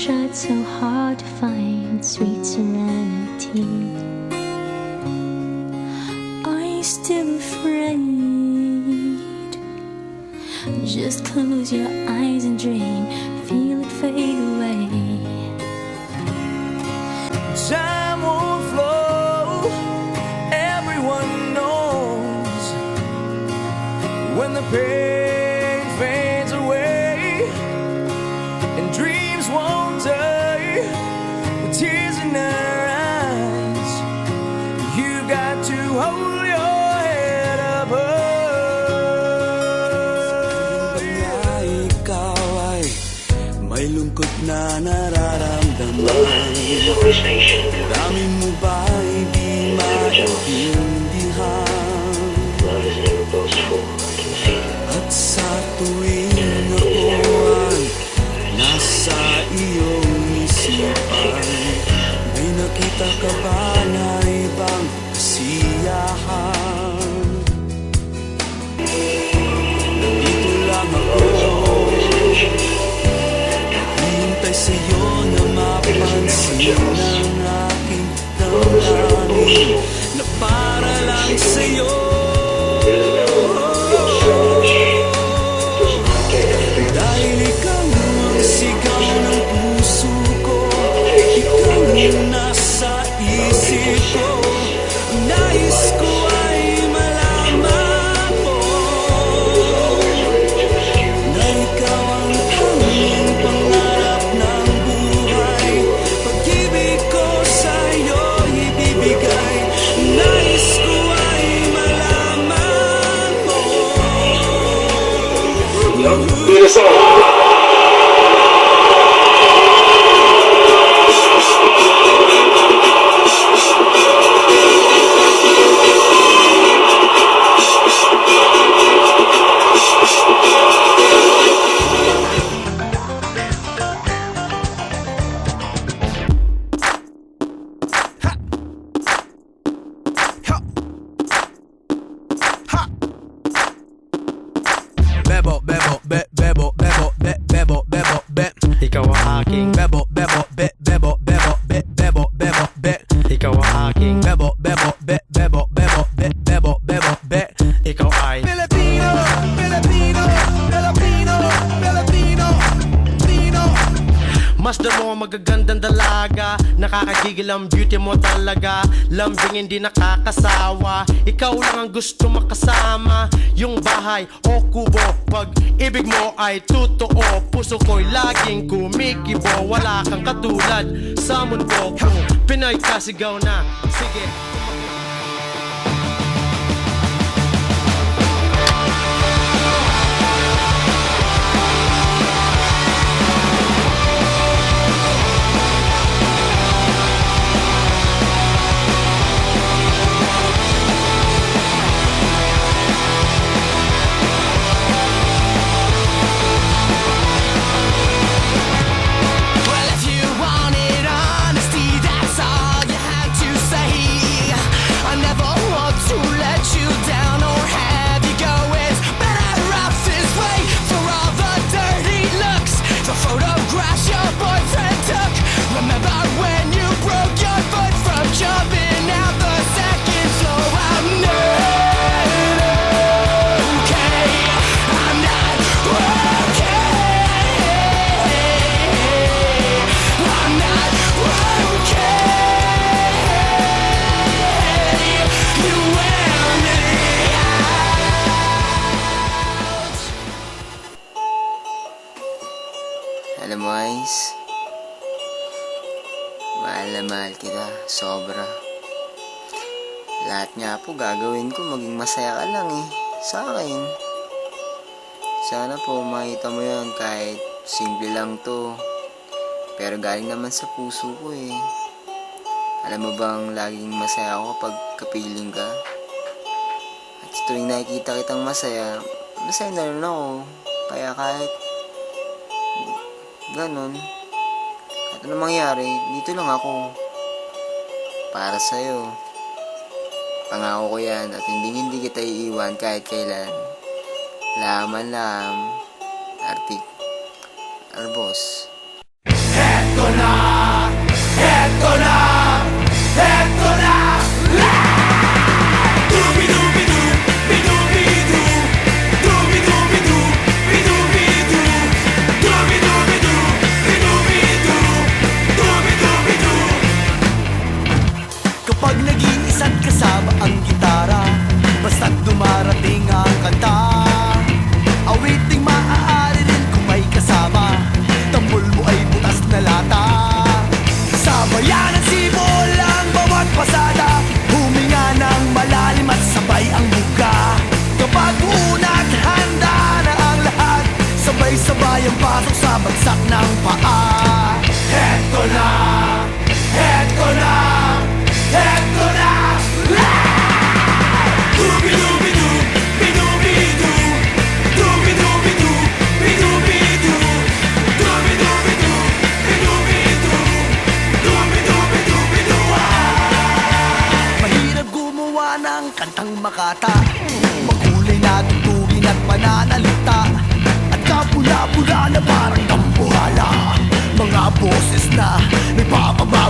tried so hard to find sweet serenity. Are you still afraid? Just close your eyes and dream, feel it fade away. Time won't flow, everyone knows when the pain fades away and dreams won't die with tears in their eyes. You've got to hold your head up high. Ikaw ay may lungkot na nararamdaman. Dami mo ba'y di maintindihan? At sa tuwing ako ay nasa iyong isipan, may nakita ka ba na ibang kasiyahan? Nandito lang ako, hihintay sa'yo na mapansin ng aking damdamin na para lang sa'yo. Dahil ikaw ang sigaw ng puso ko, ikaw ang nasa isip ko. Ang nais ko ay malaman mo na ikaw ang aming pangarap ng buhay. Pag-ibig ko sa'yo ibibigay. Nais ko ay malaman mo. Bebo, bebo, bebo, bebo, bebo, bebo, be. Ikaw ang aking Bebo, bebo, bebo, bebo, bebo, bebo, be. Ikaw ang aking Bebo, bebo, bebo, bebo, bebo, bebo, be. Ikaw ay Filipino, Filipino, Filipino, Filipino, Filipino. Masdan mo ang magagandang dalaga, nakakagigil ang beauty mo talaga. Lambing hindi nakakasawa, ikaw lang ang gusto makasama. Yung bahay o kubo, pag-ibig mo ay totoo. Puso ko'y laging kumikibo, wala kang katulad sa mundo ko. Pinoy ka, sigaw na, sige. Well, if you wanted honesty, that's all you had to say. I never want to let you down or have you go. It's better off this way for all the dirty looks, the photographs your boyfriend took. Remember when you broke your foot from jumping out the second floor? I'm not okay. I'm not okay. I'm not okay. You wear me out. Alam mo, Ice, mahal na mahal kita, sobra. Lahat nga po gagawin ko, maging masaya ka lang sa akin. Sana po makita mo yun, kahit simple lang to, pero galing naman sa puso ko Alam mo bang laging masaya ako kapag kapiling ka? At tuwing nakikita kitang masaya, masaya na rin ako. Kaya kahit ganun, kahit ano mangyari, dito lang ako para sa'yo. Pangako ko yan, at hindi kita iiwan kahit kailan. Laman Arctic Arbos. Eto na, eto na, eto na. Dubi-dubi-du, bi-dubi-du, dubi-dubi-du, bi-dubi-du, dubi-dubi-du, bi-dubi-du, dubi-dubi-du. Kapag nag-iisa't kasama ang gitara, basta't dumarating ang kanta, awiting maaari rin kung may kasama, tambol mo ay butas na lata. Sabayan ang sibol ang bawat pasada, huminga ng malalim at sabay ang buga. Kapag buunat, handa na ang lahat, sabay-sabay ang pasok sa bagsak ng paa. Eto na, eto na, eto na. Dubi-dubi-du, bi-dubi-du, dubi-dubi-du, bi-dubi-du, dubi-dubi-du, bi-dubi-du, dubi-dubi-du-bi-du. Mahirap gumawa ng kantang makata, makulay na tugtugin at pananalita, at kapula-pula na parang tambuhala, mga boses na nagpapaba